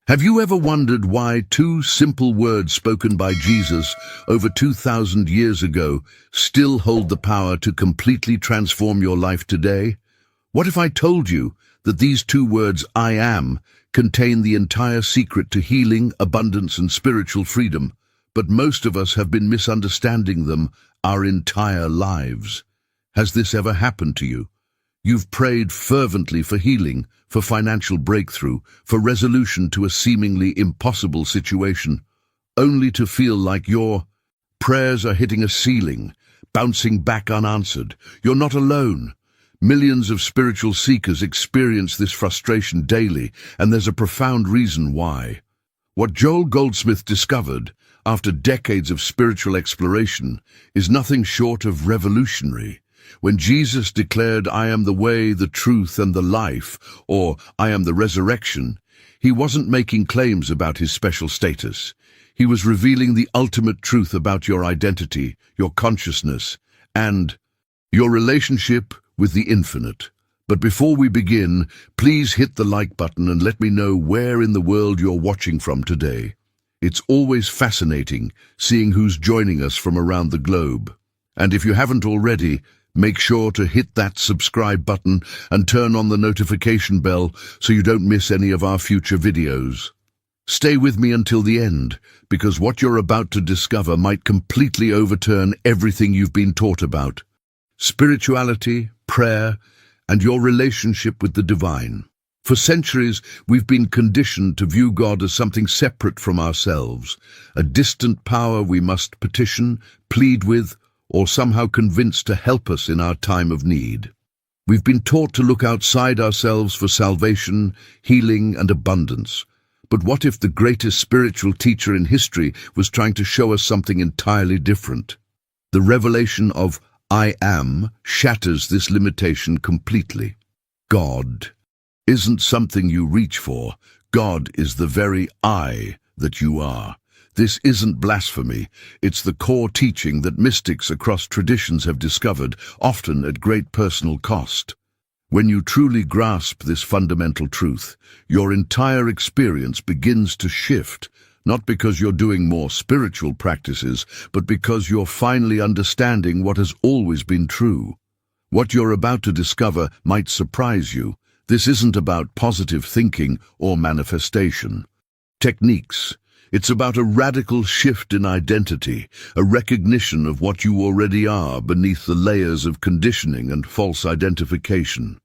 Have you ever wondered why two simple words spoken by Jesus over 2,000 years ago still hold the power to completely transform your life today? What if I told you that these two words, I am, contain the entire secret to healing, abundance, and spiritual freedom, but most of us have been misunderstanding them our entire lives? Has this ever happened to you? You've prayed fervently for healing, for financial breakthrough, for resolution to a seemingly impossible situation, only to feel like your prayers are hitting a ceiling, bouncing back unanswered. You're not alone. Millions of spiritual seekers experience this frustration daily, and there's a profound reason why. What Joel Goldsmith discovered, after decades of spiritual exploration, is nothing short of revolutionary. When Jesus declared, I am the way, the truth, and the life, or I am the resurrection, he wasn't making claims about his special status. He was revealing the ultimate truth about your identity, your consciousness, and your relationship with the infinite. But before we begin, please hit the like button and let me know where in the world you're watching from today. It's always fascinating seeing who's joining us from around the globe. And if you haven't already, make sure to hit that subscribe button and turn on the notification bell so you don't miss any of our future videos. Stay with me until the end, because what you're about to discover might completely overturn everything you've been taught about. Spirituality, prayer, and your relationship with the divine. For centuries, we've been conditioned to view God as something separate from ourselves, a distant power we must petition, plead with, or somehow convinced to help us in our time of need. We've been taught to look outside ourselves for salvation, healing, and abundance. But what if the greatest spiritual teacher in history was trying to show us something entirely different? The revelation of I am shatters this limitation completely. God isn't something you reach for. God is the very I that you are. This isn't blasphemy. It's the core teaching that mystics across traditions have discovered, often at great personal cost. When you truly grasp this fundamental truth, your entire experience begins to shift, not because you're doing more spiritual practices, but because you're finally understanding what has always been true. What you're about to discover might surprise you. This isn't about positive thinking or manifestation techniques. It's about a radical shift in identity, a recognition of what you already are beneath the layers of conditioning and false identification.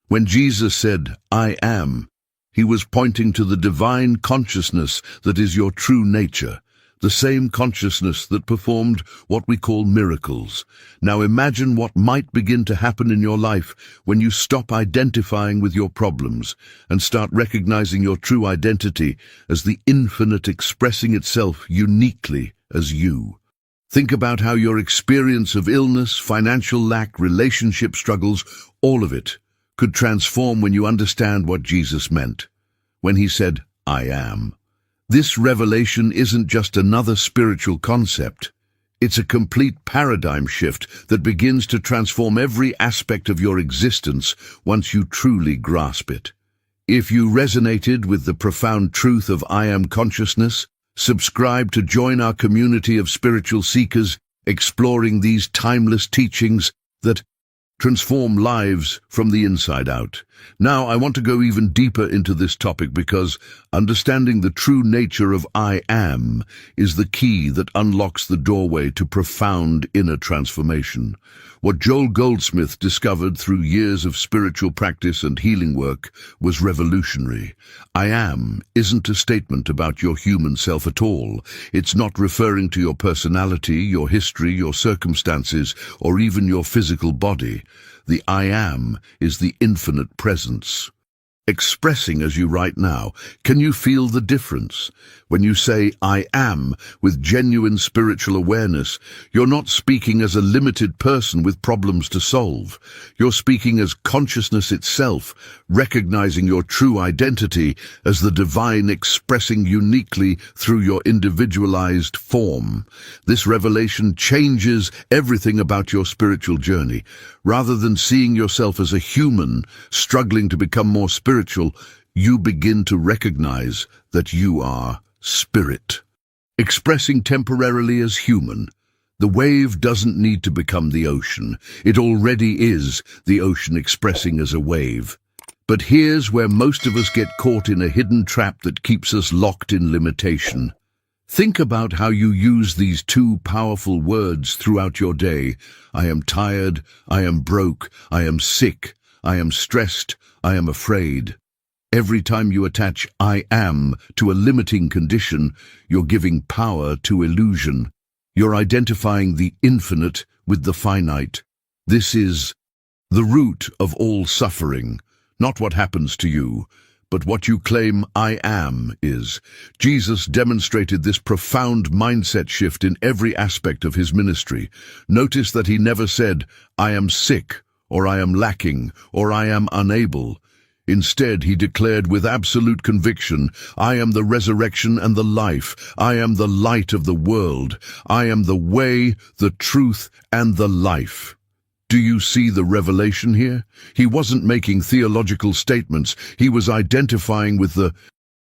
When Jesus said, I am, he was pointing to the divine consciousness that is your true nature, the same consciousness that performed what we call miracles. Now imagine what might begin to happen in your life when you stop identifying with your problems and start recognizing your true identity as the infinite expressing itself uniquely as you. Think about how your experience of illness, financial lack, relationship struggles, all of it, could transform when you understand what Jesus meant when he said, I am. This revelation isn't just another spiritual concept. It's a complete paradigm shift that begins to transform every aspect of your existence once you truly grasp it. If you resonated with the profound truth of I am consciousness, subscribe to join our community of spiritual seekers exploring these timeless teachings that transform lives from the inside out. Now, I want to go even deeper into this topic because understanding the true nature of I am is the key that unlocks the doorway to profound inner transformation. What Joel Goldsmith discovered through years of spiritual practice and healing work was revolutionary. I am isn't a statement about your human self at all. It's not referring to your personality, your history, your circumstances, or even your physical body. The I am is the infinite presence. Expressing as you right now, can you feel the difference? When you say, I am, with genuine spiritual awareness, you're not speaking as a limited person with problems to solve. You're speaking as consciousness itself, recognizing your true identity as the divine expressing uniquely through your individualized form. This revelation changes everything about your spiritual journey. Rather than seeing yourself as a human struggling to become more spiritual, you begin to recognize that you are spirit. Expressing temporarily as human, the wave doesn't need to become the ocean. It already is the ocean expressing as a wave. But here's where most of us get caught in a hidden trap that keeps us locked in limitation. Think about how you use these two powerful words throughout your day. I am tired, I am broke, I am sick, I am stressed, I am afraid. Every time you attach I am to a limiting condition, you're giving power to illusion. You're identifying the infinite with the finite. This is the root of all suffering, not what happens to you, but what you claim I am is. Jesus demonstrated this profound mindset shift in every aspect of his ministry. Notice that he never said, I am sick, or I am lacking, or I am unable. Instead, he declared with absolute conviction, I am the resurrection and the life. I am the light of the world. I am the way, the truth, and the life. Do you see the revelation here? He wasn't making theological statements. He was identifying with the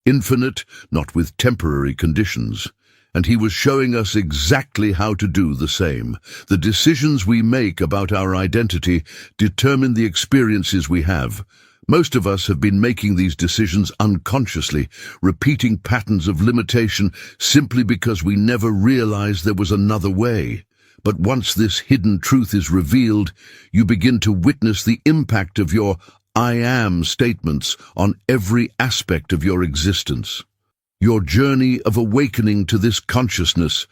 infinite, not with temporary conditions. And he was showing us exactly how to do the same. The decisions we make about our identity determine the experiences we have. Most of us have been making these decisions unconsciously, repeating patterns of limitation simply because we never realized there was another way. But once this hidden truth is revealed, you begin to witness the impact of your I am statements on every aspect of your existence. Your journey of awakening to this consciousness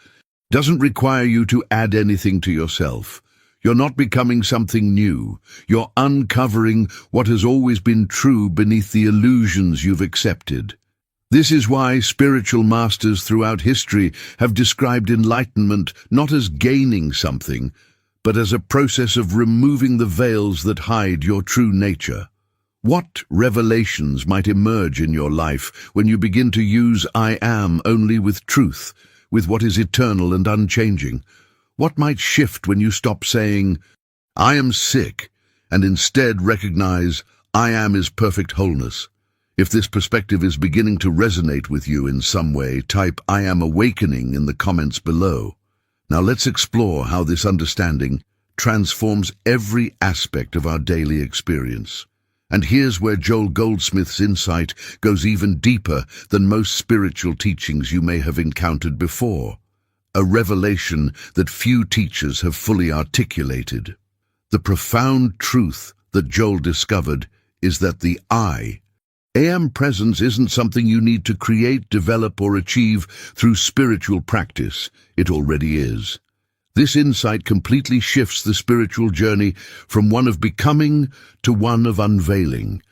doesn't require you to add anything to yourself. You're not becoming something new. You're uncovering what has always been true beneath the illusions you've accepted. This is why spiritual masters throughout history have described enlightenment not as gaining something, but as a process of removing the veils that hide your true nature. What revelations might emerge in your life when you begin to use I am only with truth, with what is eternal and unchanging? What might shift when you stop saying, I am sick, and instead recognize I am is perfect wholeness? If this perspective is beginning to resonate with you in some way, type I am awakening in the comments below. Now let's explore how this understanding transforms every aspect of our daily experience. And here's where Joel Goldsmith's insight goes even deeper than most spiritual teachings you may have encountered before. A revelation that few teachers have fully articulated. The profound truth that Joel discovered is that the I am presence isn't something you need to create, develop, or achieve through spiritual practice. It already is. This insight completely shifts the spiritual journey from one of becoming to one of unveiling.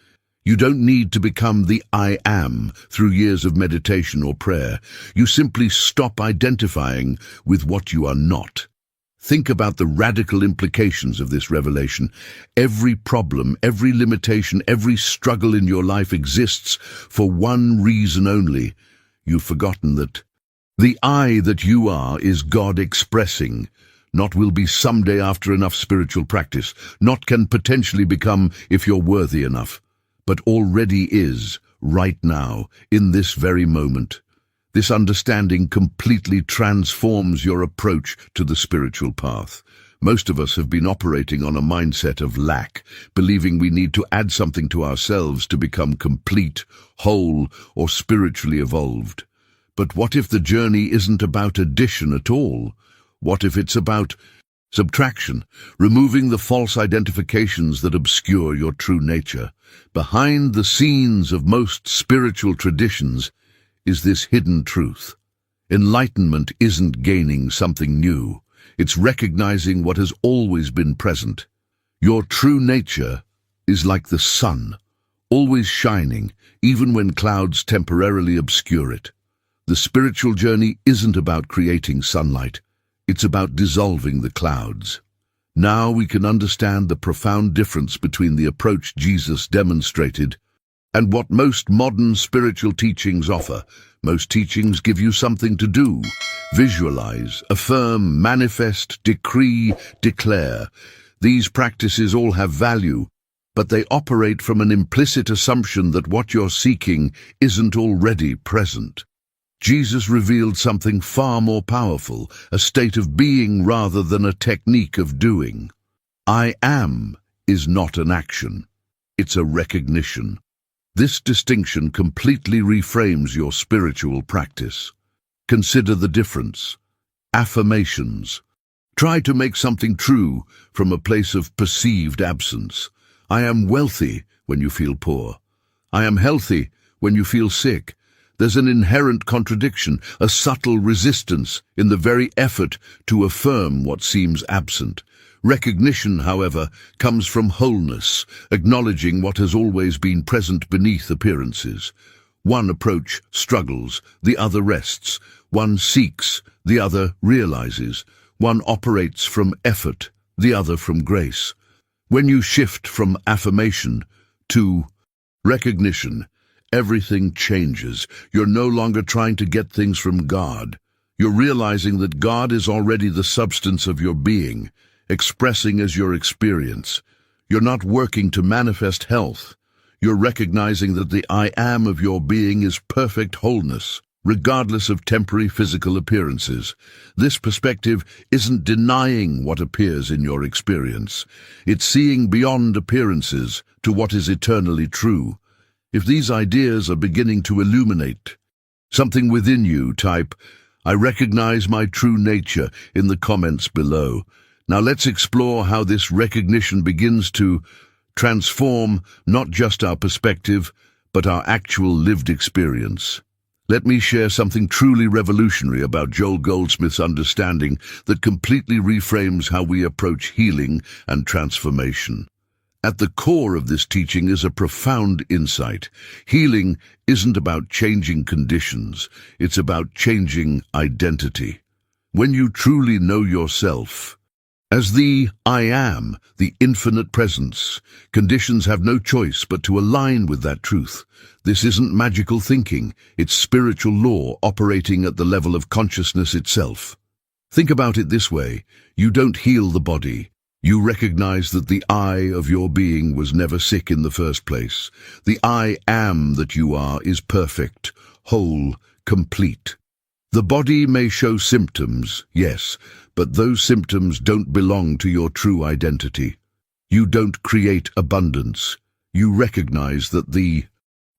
You don't need to become the I am through years of meditation or prayer. You simply stop identifying with what you are not. Think about the radical implications of this revelation. Every problem, every limitation, every struggle in your life exists for one reason only. You've forgotten that the I that you are is God expressing. Not will be someday after enough spiritual practice. Not can potentially become if you're worthy enough. But already is, right now, in this very moment. This understanding completely transforms your approach to the spiritual path. Most of us have been operating on a mindset of lack, believing we need to add something to ourselves to become complete, whole, or spiritually evolved. But what if the journey isn't about addition at all? What if it's about subtraction, removing the false identifications that obscure your true nature? Behind the scenes of most spiritual traditions is this hidden truth. Enlightenment isn't gaining something new. It's recognizing what has always been present. Your true nature is like the sun, always shining, even when clouds temporarily obscure it. The spiritual journey isn't about creating sunlight. It's about dissolving the clouds. Now we can understand the profound difference between the approach Jesus demonstrated and what most modern spiritual teachings offer. Most teachings give you something to do. Visualize, affirm, manifest, decree, declare. These practices all have value, but they operate from an implicit assumption that what you're seeking isn't already present. Jesus revealed something far more powerful, a state of being rather than a technique of doing. I am is not an action. It's a recognition. This distinction completely reframes your spiritual practice. Consider the difference. Affirmations. Try to make something true from a place of perceived absence. I am wealthy when you feel poor. I am healthy when you feel sick. There's an inherent contradiction, a subtle resistance in the very effort to affirm what seems absent. Recognition, however, comes from wholeness, acknowledging what has always been present beneath appearances. One approach struggles, the other rests. One seeks, the other realizes. One operates from effort, the other from grace. When you shift from affirmation to recognition, everything changes. You're no longer trying to get things from God. You're realizing that God is already the substance of your being, expressing as your experience. You're not working to manifest health. You're recognizing that the I am of your being is perfect wholeness, regardless of temporary physical appearances. This perspective isn't denying what appears in your experience. It's seeing beyond appearances to what is eternally true. If these ideas are beginning to illuminate something within you, type, "I recognize my true nature," in the comments below. Now let's explore how this recognition begins to transform not just our perspective, but our actual lived experience. Let me share something truly revolutionary about Joel Goldsmith's understanding that completely reframes how we approach healing and transformation. At the core of this teaching is a profound insight. Healing isn't about changing conditions, it's about changing identity. When you truly know yourself as the I am, the infinite presence, conditions have no choice but to align with that truth. This isn't magical thinking, it's spiritual law operating at the level of consciousness itself. Think about it this way: you don't heal the body. You recognize that the I of your being was never sick in the first place. The I am that you are is perfect, whole, complete. The body may show symptoms, yes, but those symptoms don't belong to your true identity. You don't create abundance. You recognize that the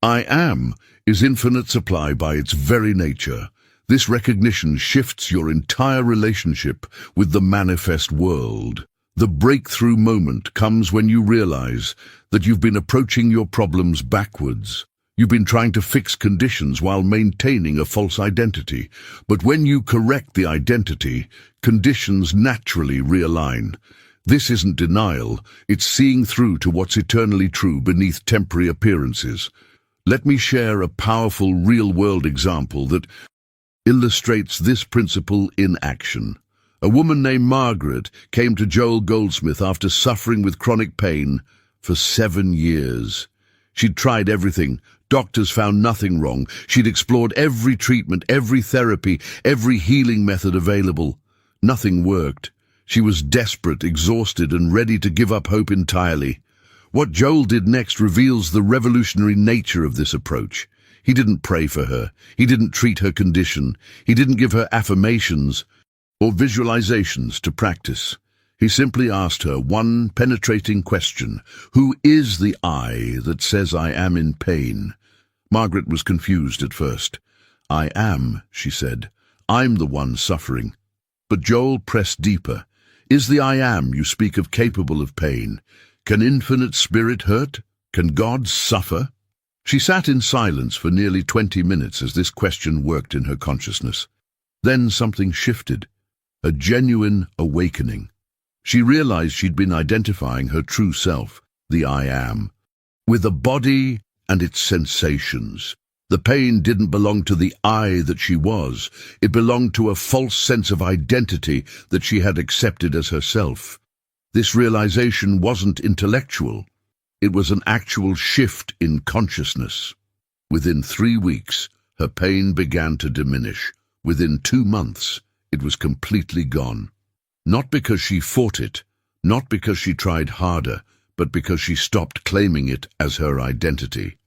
I am is infinite supply by its very nature. This recognition shifts your entire relationship with the manifest world. The breakthrough moment comes when you realize that you've been approaching your problems backwards. You've been trying to fix conditions while maintaining a false identity. But when you correct the identity, conditions naturally realign. This isn't denial, it's seeing through to what's eternally true beneath temporary appearances. Let me share a powerful real-world example that illustrates this principle in action. A woman named Margaret came to Joel Goldsmith after suffering with chronic pain for 7 years. She'd tried everything. Doctors found nothing wrong. She'd explored every treatment, every therapy, every healing method available. Nothing worked. She was desperate, exhausted, and ready to give up hope entirely. What Joel did next reveals the revolutionary nature of this approach. He didn't pray for her. He didn't treat her condition. He didn't give her affirmations or visualizations to practice. He simply asked her one penetrating question: who is the I that says I am in pain? Margaret was confused at first. I am, she said. I'm the one suffering. But Joel pressed deeper. Is the I am you speak of capable of pain? Can infinite spirit hurt? Can God suffer? She sat in silence for nearly 20 minutes as this question worked in her consciousness. Then something shifted. A genuine awakening. She realized she'd been identifying her true self, the I am, with a body and its sensations. The pain didn't belong to the I that she was. It belonged to a false sense of identity that she had accepted as herself. This realization wasn't intellectual. It was an actual shift in consciousness. Within 3 weeks, her pain began to diminish. Within 2 months, it was completely gone. Not because she fought it, not because she tried harder, but because she stopped claiming it as her identity.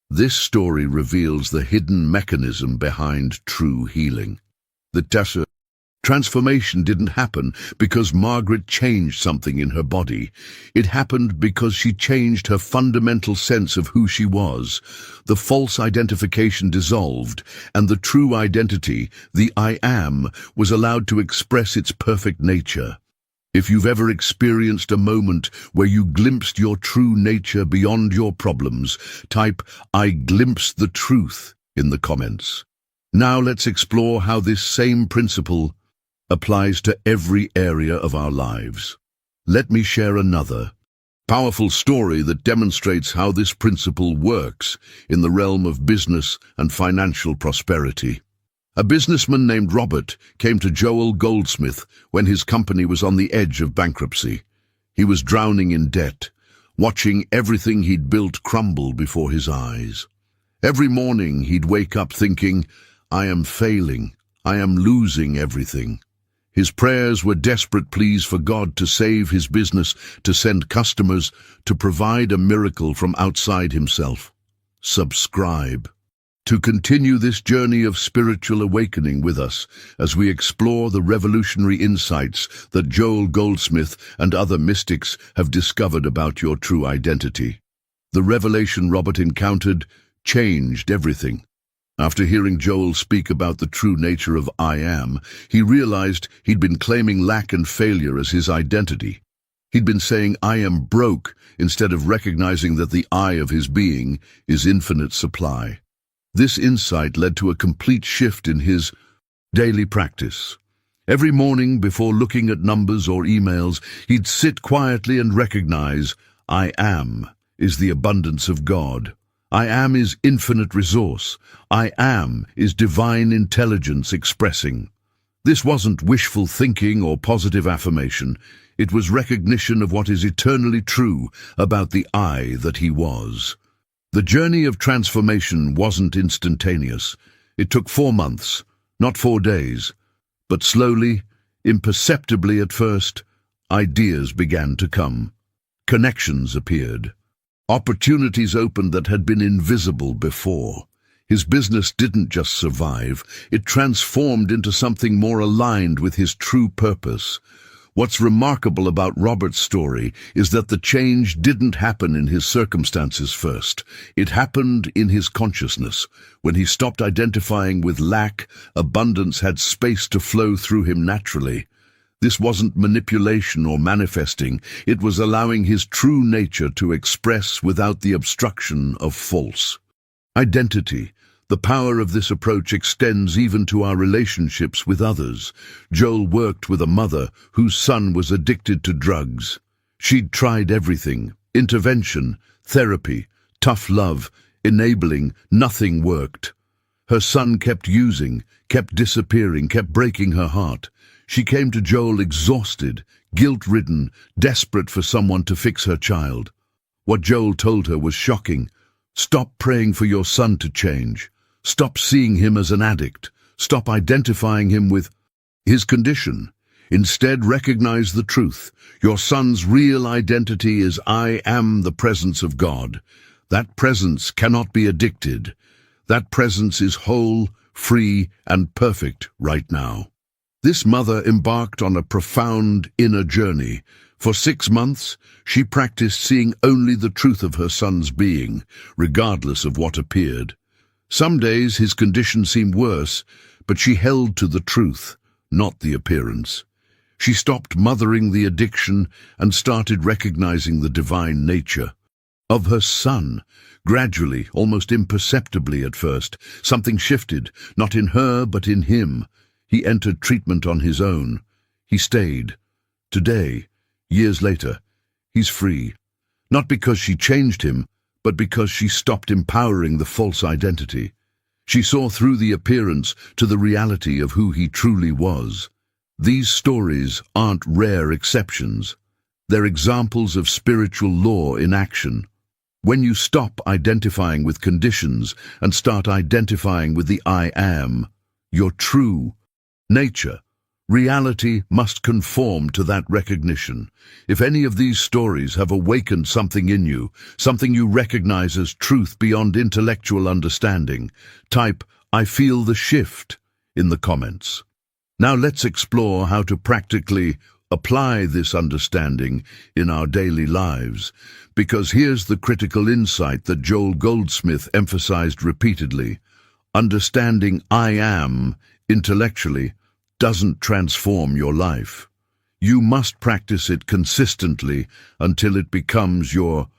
This story reveals the hidden mechanism behind true healing. The transformation didn't happen because Margaret changed something in her body. It happened because she changed her fundamental sense of who she was. The false identification dissolved, and the true identity, the I am, was allowed to express its perfect nature. If you've ever experienced a moment where you glimpsed your true nature beyond your problems, type "I glimpsed the truth" in the comments. Now let's explore how this same principle applies to every area of our lives. Let me share another powerful story that demonstrates how this principle works in the realm of business and financial prosperity. A businessman named Robert came to Joel Goldsmith when his company was on the edge of bankruptcy. He was drowning in debt, watching everything he'd built crumble before his eyes. Every morning he'd wake up thinking, "I am failing, I am losing everything." His prayers were desperate pleas for God to save his business, to send customers, to provide a miracle from outside himself. Subscribe to continue this journey of spiritual awakening with us as we explore the revolutionary insights that Joel Goldsmith and other mystics have discovered about your true identity. The revelation Robert encountered changed everything. After hearing Joel speak about the true nature of I am, he realized he'd been claiming lack and failure as his identity. He'd been saying, "I am broke," instead of recognizing that the I of his being is infinite supply. This insight led to a complete shift in his daily practice. Every morning, before looking at numbers or emails, he'd sit quietly and recognize, "I am is the abundance of God. I am is infinite resource. I am is divine intelligence expressing." This wasn't wishful thinking or positive affirmation. It was recognition of what is eternally true about the I that he was. The journey of transformation wasn't instantaneous. It took 4 months, not 4 days. But slowly, imperceptibly at first, ideas began to come. Connections appeared. Opportunities opened that had been invisible before. His business didn't just survive, it transformed into something more aligned with his true purpose. What's remarkable about Robert's story is that the change didn't happen in his circumstances first. It happened in his consciousness. When he stopped identifying with lack, abundance had space to flow through him naturally. This wasn't manipulation or manifesting, it was allowing his true nature to express without the obstruction of false identity. The power of this approach extends even to our relationships with others. Joel worked with a mother whose son was addicted to drugs. She'd tried everything: intervention, therapy, tough love, enabling. Nothing worked. Her son kept using, kept disappearing, kept breaking her heart. She came to Joel exhausted, guilt-ridden, desperate for someone to fix her child. What Joel told her was shocking. Stop praying for your son to change. Stop seeing him as an addict. Stop identifying him with his condition. Instead, recognize the truth. Your son's real identity is I am the presence of God. That presence cannot be addicted. That presence is whole, free, and perfect right now. This mother embarked on a profound inner journey. For 6 months, she practiced seeing only the truth of her son's being, regardless of what appeared. Some days his condition seemed worse, but she held to the truth, not the appearance. She stopped mothering the addiction and started recognizing the divine nature of her son. Gradually, almost imperceptibly at first, something shifted, not in her but in him. He entered treatment on his own. He stayed. Today, years later, he's free. Not because she changed him, but because she stopped empowering the false identity. She saw through the appearance to the reality of who he truly was. These stories aren't rare exceptions. They're examples of spiritual law in action. When you stop identifying with conditions and start identifying with the I am, your true nature, Reality must conform to that recognition. If any of these stories have awakened something in you, something you recognize as truth beyond intellectual understanding, type, "I feel the shift," in the comments. Now let's explore how to practically apply this understanding in our daily lives, because here's the critical insight that Joel Goldsmith emphasized repeatedly. Understanding I am intellectually doesn't transform your life. You must practice it consistently until it becomes your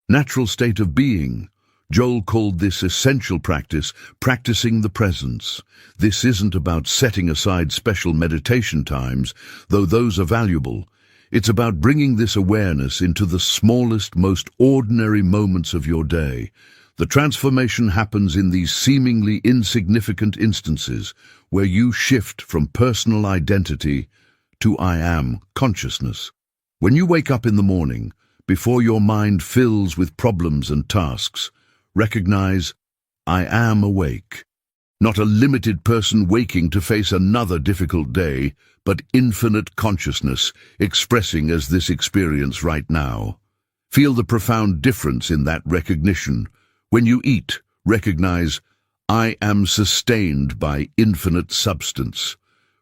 natural state of being. Joel called this essential practice practicing the presence. This isn't about setting aside special meditation times, though those are valuable. It's about bringing this awareness into the smallest, most ordinary moments of your day. The transformation happens in these seemingly insignificant instances where you shift from personal identity to I am consciousness. When you wake up in the morning, before your mind fills with problems and tasks, recognize, I am awake. Not a limited person waking to face another difficult day, but infinite consciousness expressing as this experience right now. Feel the profound difference in that recognition. When you eat, recognize, I am sustained by infinite substance.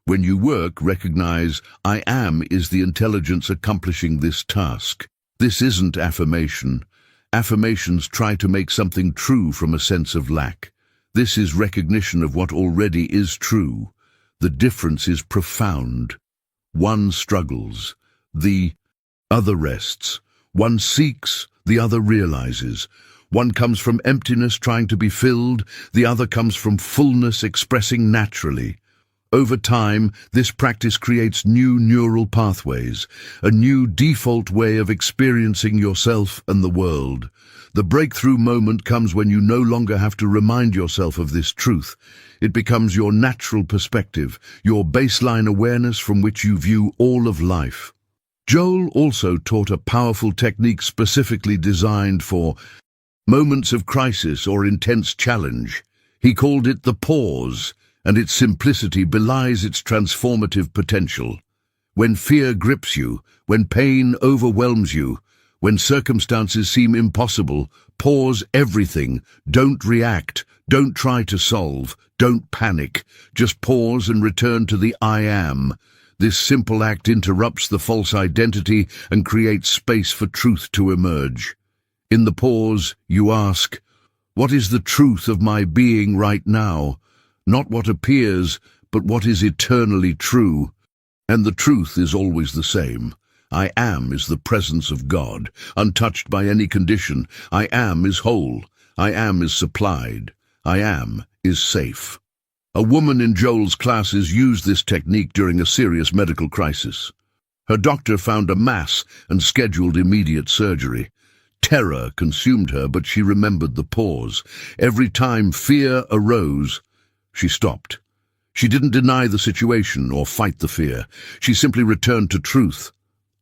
When you work, recognize, I am is the intelligence accomplishing this task. This isn't affirmation. Affirmations try to make something true from a sense of lack. This is recognition of what already is true. The difference is profound. One struggles, the other rests. One seeks, the other realizes. One comes from emptiness trying to be filled, the other comes from fullness expressing naturally. Over time, this practice creates new neural pathways, a new default way of experiencing yourself and the world. The breakthrough moment comes when you no longer have to remind yourself of this truth. It becomes your natural perspective, your baseline awareness from which you view all of life. Joel also taught a powerful technique specifically designed for moments of crisis or intense challenge. He called it the pause, and its simplicity belies its transformative potential. When fear grips you, when pain overwhelms you, when circumstances seem impossible, pause everything. Don't react. Don't try to solve. Don't panic. Just pause and return to the I am. This simple act interrupts the false identity and creates space for truth to emerge. In the pause, you ask, what is the truth of my being right now? Not what appears, but what is eternally true. And the truth is always the same. I am is the presence of God, untouched by any condition. I am is whole. I am is supplied. I am is safe. A woman in Joel's classes used this technique during a serious medical crisis. Her doctor found a mass and scheduled immediate surgery. Terror consumed her, but she remembered the pause. Every time fear arose, she stopped. She didn't deny the situation or fight the fear. She simply returned to truth.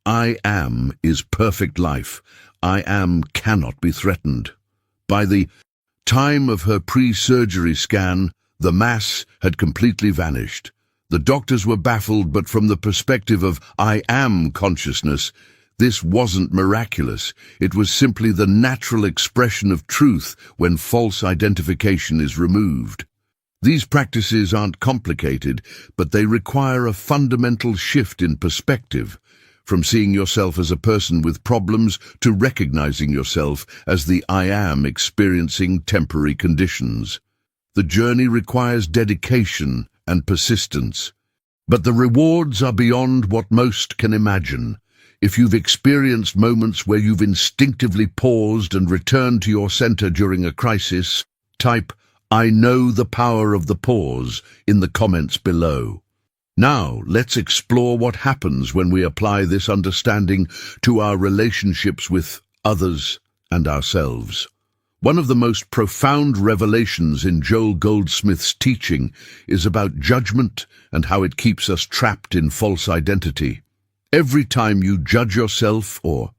I am is perfect life. I am cannot be threatened. By the time of her pre-surgery scan, the mass had completely vanished. The doctors were baffled, but from the perspective of I am consciousness, this wasn't miraculous. It was simply the natural expression of truth when false identification is removed. These practices aren't complicated, but they require a fundamental shift in perspective, from seeing yourself as a person with problems to recognizing yourself as the I am experiencing temporary conditions. The journey requires dedication and persistence, but the rewards are beyond what most can imagine. If you've experienced moments where you've instinctively paused and returned to your center during a crisis, type, I know the power of the pause in the comments below. Now, let's explore what happens when we apply this understanding to our relationships with others and ourselves. One of the most profound revelations in Joel Goldsmith's teaching is about judgment and how it keeps us trapped in false identity. Every time you judge yourself or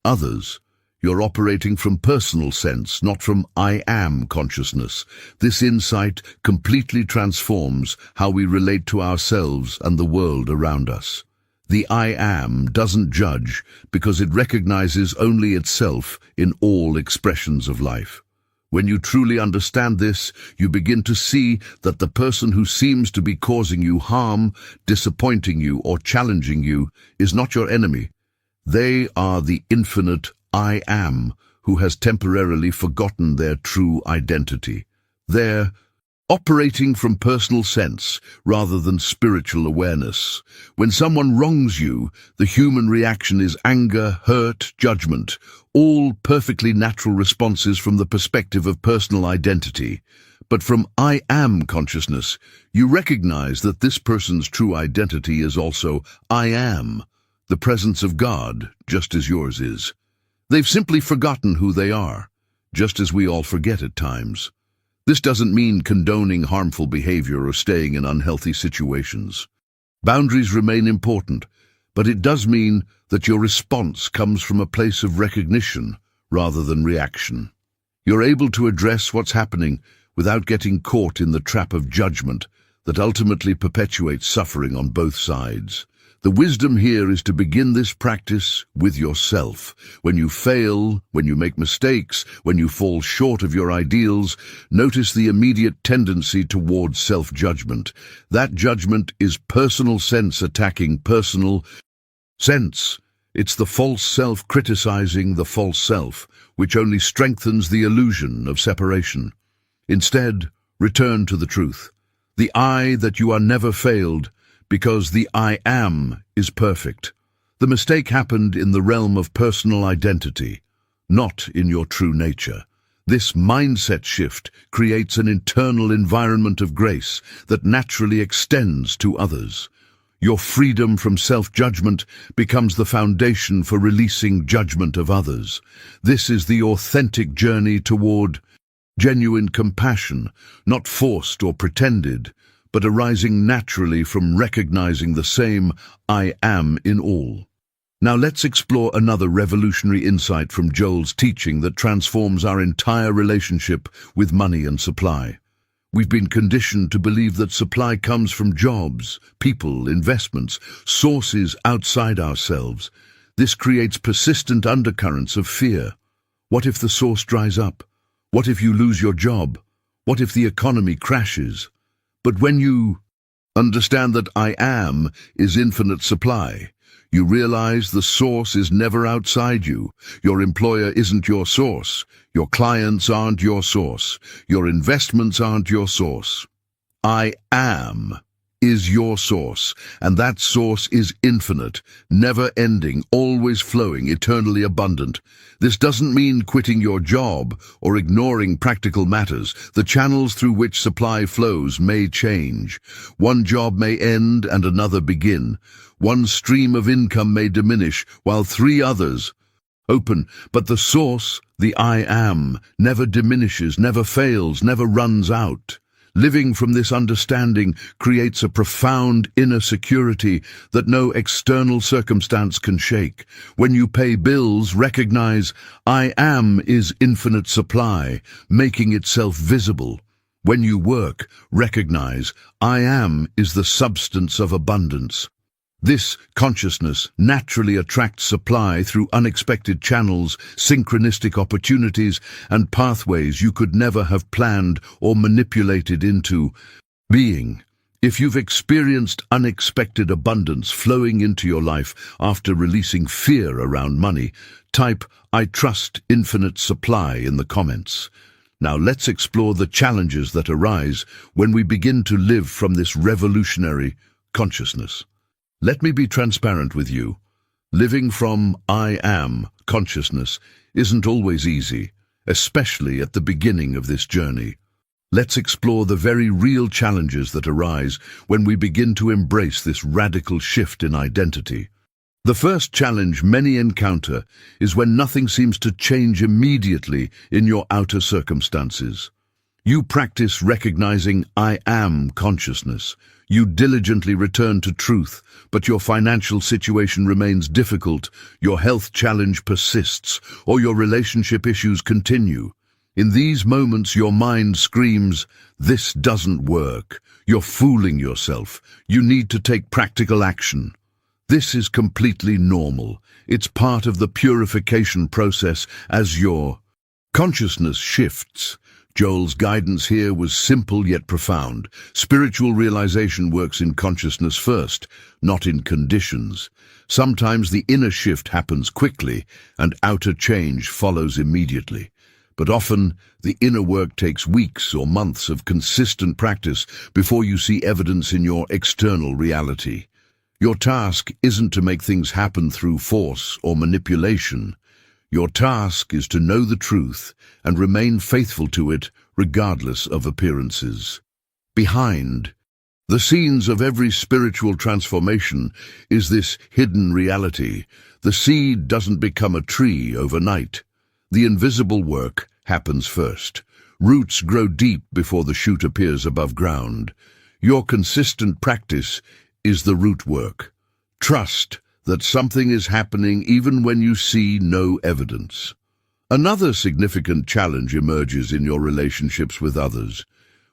others, You're operating from personal sense, not from I am consciousness. This insight completely transforms how we relate to ourselves and the world around us. The I am doesn't judge because it recognizes only itself in all expressions of life. When you truly understand this, you begin to see that the person who seems to be causing you harm, disappointing you, or challenging you is not your enemy. They are the infinite I am who has temporarily forgotten their true identity. They're operating from personal sense rather than spiritual awareness. When someone wrongs you, the human reaction is anger, hurt, judgment, all perfectly natural responses from the perspective of personal identity. But from I am consciousness, you recognize that this person's true identity is also I am, the presence of God, just as yours is. They've simply forgotten who they are, just as we all forget at times. This doesn't mean condoning harmful behavior or staying in unhealthy situations. Boundaries remain important, but it does mean that your response comes from a place of recognition rather than reaction. You're able to address what's happening without getting caught in the trap of judgment that ultimately perpetuates suffering on both sides. The wisdom here is to begin this practice with yourself. When you fail, when you make mistakes, when you fall short of your ideals, notice the immediate tendency towards self-judgment. That judgment is personal sense attacking personal sense. It's the false self criticizing the false self, which only strengthens the illusion of separation. Instead, return to the truth. The I that you are never failed, because the I am is perfect. The mistake happened in the realm of personal identity, not in your true nature. This mindset shift creates an internal environment of grace that naturally extends to others. Your freedom from self-judgment becomes the foundation for releasing judgment of others. This is the authentic journey toward genuine compassion, not forced or pretended, but arising naturally from recognizing the same I am in all. Now let's explore another revolutionary insight from Joel's teaching that transforms our entire relationship with money and supply. We've been conditioned to believe that supply comes from jobs, people, investments, sources outside ourselves. This creates persistent undercurrents of fear. What if the source dries up? What if you lose your job? What if the economy crashes? But when you understand that I am is infinite supply, you realize the source is never outside you. Your employer isn't your source. Your clients aren't your source. Your investments aren't your source. I am is your source, and that source is infinite, never-ending, always flowing, eternally abundant. This doesn't mean quitting your job or ignoring practical matters. The channels through which supply flows may change. One job may end and another begin. One stream of income may diminish while three others open, but the source, the I am, never diminishes, never fails, never runs out. Living from this understanding creates a profound inner security that no external circumstance can shake. When you pay bills, recognize I am is infinite supply, making itself visible. When you work, recognize I am is the substance of abundance. This consciousness naturally attracts supply through unexpected channels, synchronistic opportunities, and pathways you could never have planned or manipulated into being. If you've experienced unexpected abundance flowing into your life after releasing fear around money, type "I trust infinite supply" in the comments. Now let's explore the challenges that arise when we begin to live from this revolutionary consciousness. Let me be transparent with you. Living from I am consciousness isn't always easy, especially at the beginning of this journey. Let's explore the very real challenges that arise when we begin to embrace this radical shift in identity. The first challenge many encounter is when nothing seems to change immediately in your outer circumstances. You practice recognizing I am consciousness. You diligently return to truth, but your financial situation remains difficult, your health challenge persists, or your relationship issues continue. In these moments your mind screams, "This doesn't work. You're fooling yourself. You need to take practical action." This is completely normal. It's part of the purification process as your consciousness shifts. Joel's guidance here was simple yet profound. Spiritual realization works in consciousness first, not in conditions. Sometimes the inner shift happens quickly and outer change follows immediately. But often, the inner work takes weeks or months of consistent practice before you see evidence in your external reality. Your task isn't to make things happen through force or manipulation. Your task is to know the truth and remain faithful to it regardless of appearances. Behind the scenes of every spiritual transformation is this hidden reality. The seed doesn't become a tree overnight. The invisible work happens first. Roots grow deep before the shoot appears above ground. Your consistent practice is the root work. Trust that something is happening even when you see no evidence. Another significant challenge emerges in your relationships with others.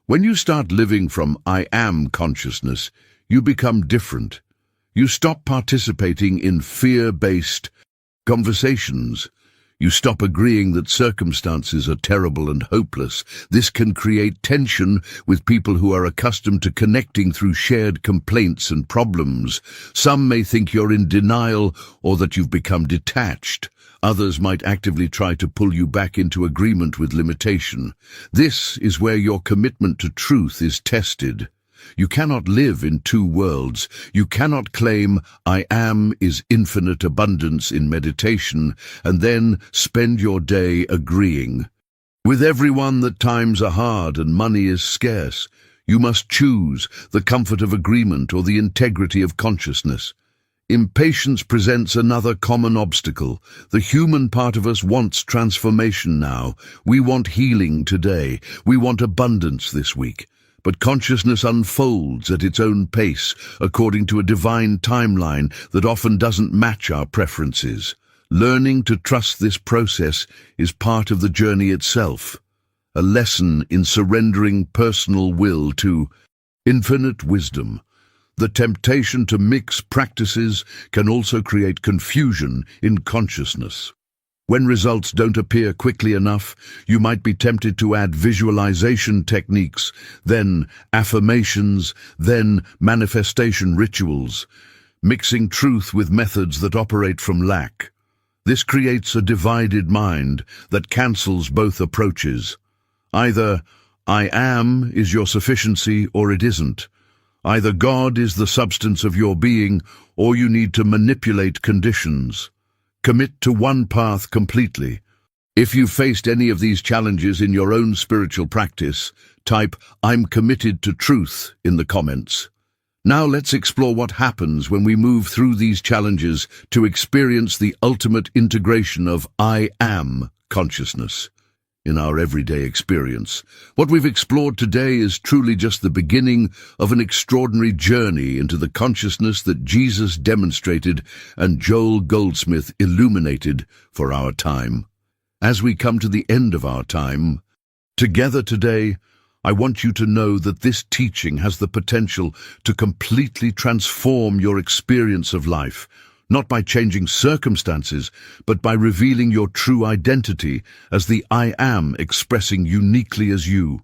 When you start living from I am consciousness, you become different. You stop participating in fear-based conversations. You stop agreeing that circumstances are terrible and hopeless. This can create tension with people who are accustomed to connecting through shared complaints and problems. Some may think you're in denial or that you've become detached. Others might actively try to pull you back into agreement with limitation. This is where your commitment to truth is tested. You cannot live in two worlds. You cannot claim I am is infinite abundance in meditation and then spend your day agreeing with everyone that times are hard and money is scarce. You must choose the comfort of agreement or the integrity of consciousness. Impatience presents another common obstacle. The human part of us wants transformation now. We want healing today. We want abundance this week. But consciousness unfolds at its own pace, according to a divine timeline that often doesn't match our preferences. Learning to trust this process is part of the journey itself, a lesson in surrendering personal will to infinite wisdom. The temptation to mix practices can also create confusion in consciousness. When results don't appear quickly enough, you might be tempted to add visualization techniques, then affirmations, then manifestation rituals, mixing truth with methods that operate from lack. This creates a divided mind that cancels both approaches. Either I am is your sufficiency or it isn't. Either God is the substance of your being or you need to manipulate conditions. Commit to one path completely. If you've faced any of these challenges in your own spiritual practice, type "I'm committed to truth" in the comments. Now let's explore what happens when we move through these challenges to experience the ultimate integration of I am consciousness in our everyday experience. What we've explored today is truly just the beginning of an extraordinary journey into the consciousness that Jesus demonstrated and Joel Goldsmith illuminated for our time. As we come to the end of our time together today, I want you to know that this teaching has the potential to completely transform your experience of life, not by changing circumstances, but by revealing your true identity as the I am expressing uniquely as you.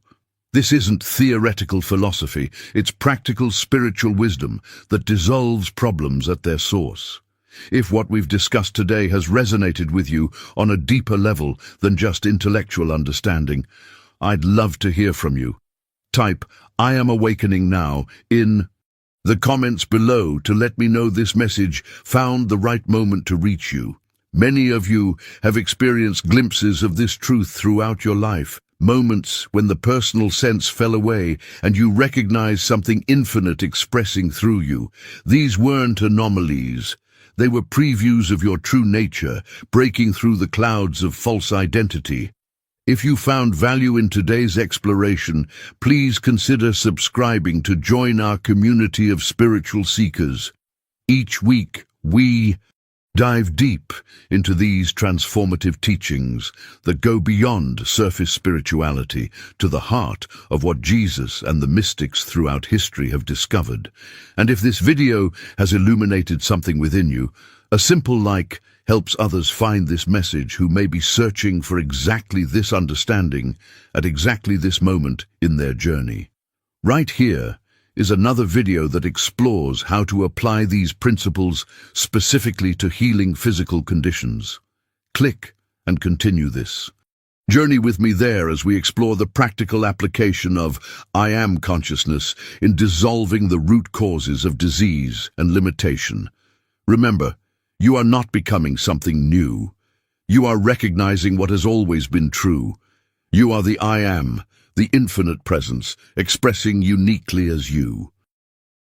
This isn't theoretical philosophy, it's practical spiritual wisdom that dissolves problems at their source. If what we've discussed today has resonated with you on a deeper level than just intellectual understanding, I'd love to hear from you. Type "I am awakening now" in the comments below to let me know this message found the right moment to reach you. Many of you have experienced glimpses of this truth throughout your life, moments when the personal sense fell away and you recognized something infinite expressing through you. These weren't anomalies. They were previews of your true nature, breaking through the clouds of false identity. If you found value in today's exploration, please consider subscribing to join our community of spiritual seekers. Each week, we dive deep into these transformative teachings that go beyond surface spirituality to the heart of what Jesus and the mystics throughout history have discovered. And if this video has illuminated something within you, a simple like helps others find this message who may be searching for exactly this understanding at exactly this moment in their journey. Right here is another video that explores how to apply these principles specifically to healing physical conditions. Click and continue this. Journey with me there as we explore the practical application of I Am consciousness in dissolving the root causes of disease and limitation. Remember, you are not becoming something new. You are recognizing what has always been true. You are the I Am, the infinite presence, expressing uniquely as you.